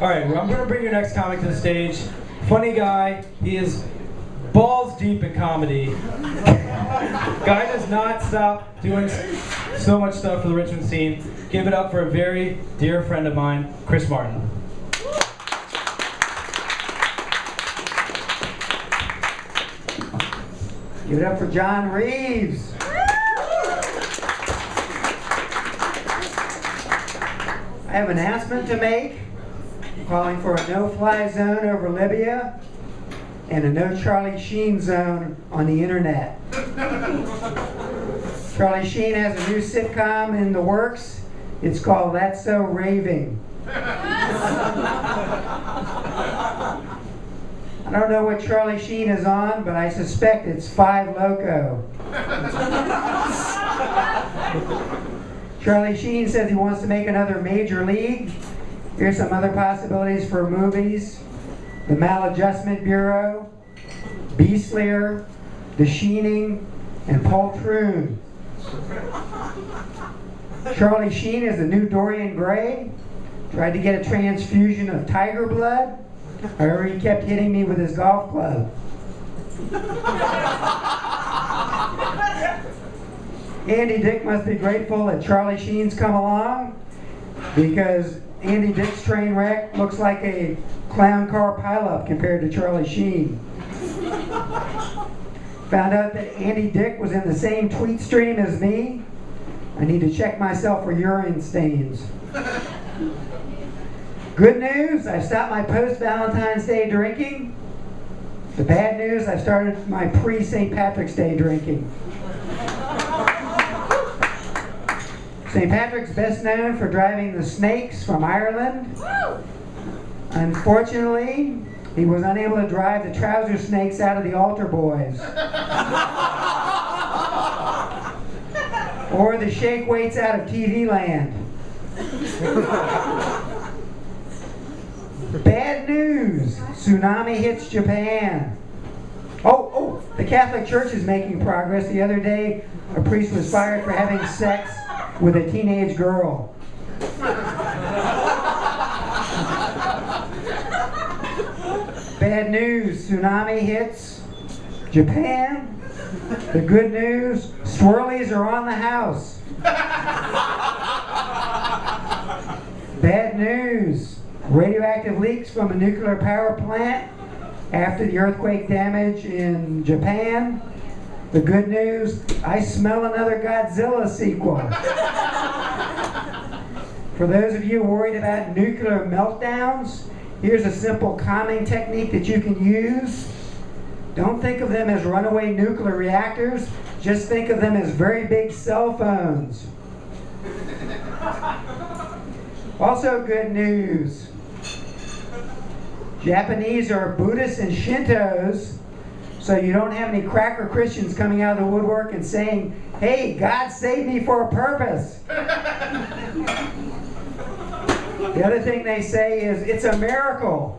All right, well, I'm going to bring your next comic to the stage. Funny guy. He is balls deep in comedy. Guy does not stop doing so much stuff for the Richmond scene. Give it up for a very dear friend of mine, Chris Martin. Give it up for John Reaves. I have an announcement to make, calling for a no-fly zone over Libya and a no Charlie Sheen zone on the internet. Charlie Sheen has a new sitcom in the works. It's called That's So Raving. I don't know what Charlie Sheen is on, but I suspect it's Five Loco. Charlie Sheen says he wants to make another Major League. Here's some other possibilities for movies: The Maladjustment Bureau, Beastlier, The Sheening, and Poltroon. Charlie Sheen is the new Dorian Gray. Tried to get a transfusion of tiger blood. However, he kept hitting me with his golf club. Andy Dick must be grateful that Charlie Sheen's come along, because Andy Dick's train wreck looks like a clown car pileup compared to Charlie Sheen. Found out that Andy Dick was in the same tweet stream as me. I need to check myself for urine stains. Good news, I stopped my post-Valentine's Day drinking. The bad news, I started my pre-St. Patrick's Day drinking. St. Patrick's best known for driving the snakes from Ireland. Unfortunately, he was unable to drive the trouser snakes out of the altar boys. Or the shake weights out of TV land. Bad news, tsunami hits Japan. Oh, the Catholic Church is making progress. The other day, a priest was fired for having sex with a teenage girl. Bad news, tsunami hits Japan. The good news, swirlies are on the house. Bad news, radioactive leaks from a nuclear power plant after the earthquake damage in Japan. The good news, I smell another Godzilla sequel. For those of you worried about nuclear meltdowns, here's a simple calming technique that you can use. Don't think of them as runaway nuclear reactors, just think of them as very big cell phones. Also good news. Japanese are Buddhists and Shintos, so you don't have any cracker Christians coming out of the woodwork and saying, "Hey, God saved me for a purpose." The other thing they say is, "It's a miracle."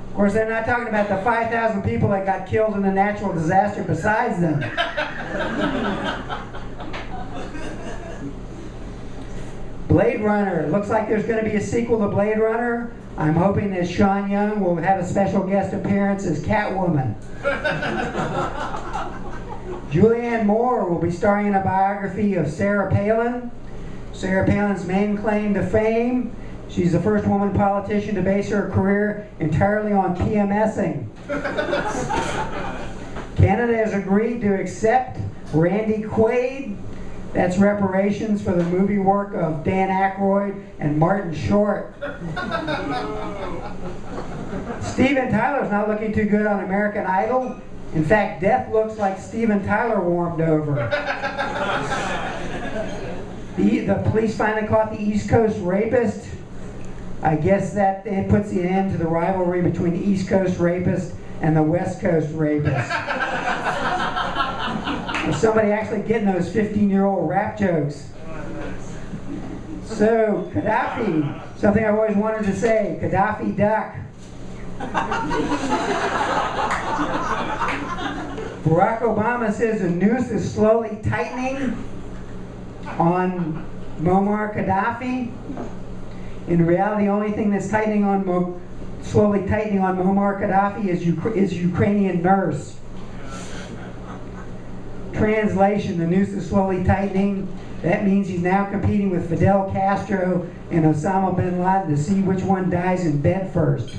Of course, they're not talking about the 5,000 people that got killed in a natural disaster besides them. Blade Runner. Looks like there's going to be a sequel to Blade Runner. I'm hoping that Sean Young will have a special guest appearance as Catwoman. Julianne Moore will be starring in a biography of Sarah Palin. Sarah Palin's main claim to fame: she's the first woman politician to base her career entirely on PMSing. Canada has agreed to accept Randy Quaid. That's reparations for the movie work of Dan Aykroyd and Martin Short. Steven Tyler's not looking too good on American Idol. In fact, death looks like Steven Tyler warmed over. The police finally caught the East Coast rapist. I guess that it puts the end to the rivalry between the East Coast rapist and the West Coast rapist. Somebody actually getting those 15-year-old rap jokes. So, Gaddafi, something I've always wanted to say, Gaddafi duck. Barack Obama says the noose is slowly tightening on Muammar Gaddafi. In reality, the only thing that's slowly tightening on Muammar Gaddafi is Ukrainian nurse. Translation, the noose is slowly tightening. That means he's now competing with Fidel Castro and Osama bin Laden to see which one dies in bed first.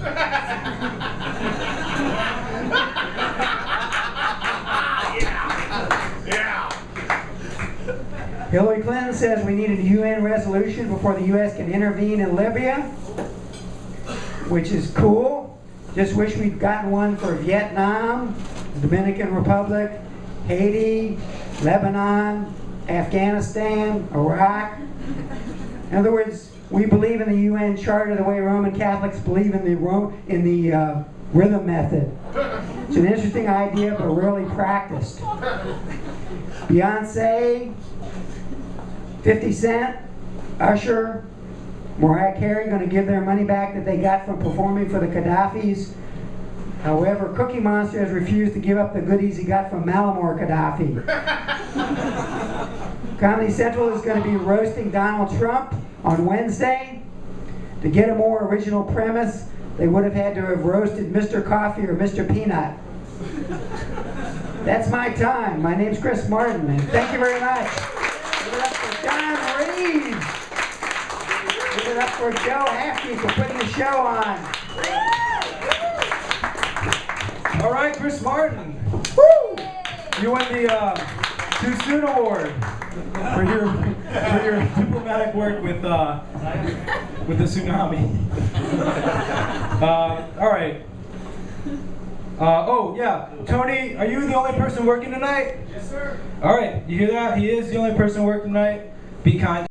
Hillary Clinton says we need a UN resolution before the U.S. can intervene in Libya, which is cool. Just wish we'd gotten one for Vietnam, the Dominican Republic, Haiti, Lebanon, Afghanistan, Iraq. In other words, we believe in the UN Charter the way Roman Catholics believe in the rhythm method. It's an interesting idea, but rarely practiced. Beyonce, 50 Cent, Usher, Mariah Carey going to give their money back that they got from performing for the Gaddafis. However, Cookie Monster has refused to give up the goodies he got from Malamar Gaddafi. Comedy Central is going to be roasting Donald Trump on Wednesday. To get a more original premise, they would have had to have roasted Mr. Coffee or Mr. Peanut. That's my time. My name's Chris Martin, and thank you very much. Give it up for John Reaves. Give it up for Joe Hafke for putting the show on. All right, Chris Martin. Woo! You won the Too Soon Award for your diplomatic work with the tsunami. All right. Oh yeah, Tony, are you the only person working tonight? Yes, sir. All right, you hear that? He is the only person working tonight. Be kind to